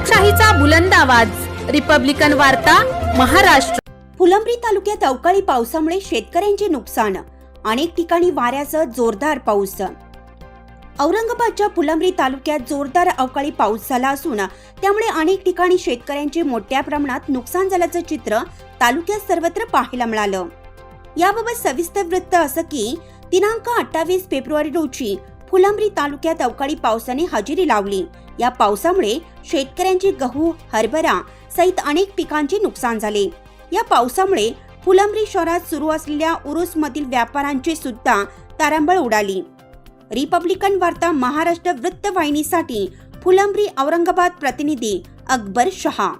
लोकशाहीचा बुलंद आवाज, रिपब्लिकन वार्ता, महाराष्ट्र। फुलंब्री तालुक्यात अवकाळी पावसामुळे शेतकऱ्यांचे नुकसान, अनेक ठिकाणी वाऱ्यासह जोरदार पाऊस। औरंगाबादच्या फुलंब्री तालुक्यात जोरदार अवकाळी पाऊस झाला असून त्यामुळे अनेक ठिकाणी शेतकऱ्यांचे मोठ्या प्रमाणात नुकसान झाल्याचं चित्र तालुक्यात सर्वत्र पाहायला मिळालं। याबाबत सविस्तर वृत्त असं की दिनांक 28 फेब्रुवारी रोजी फुलंब्री तालुक्यात अवकाळी पावसाने हजेरी लावली। या पावसामुळे शेतकऱ्यांचे गहू, हरभरा सहित अनेक पिकांचे नुकसान झाले। या पावसामुळे फुलंब्री शहरात सुरू असलेल्या उरूसमधील व्यापाऱ्यांची सुद्धा तारांबळ उडाली। रिपब्लिकन वार्ता महाराष्ट्र वृत्तवाहिनीसाठी फुलंब्री औरंगाबाद प्रतिनिधी अकबर शहा।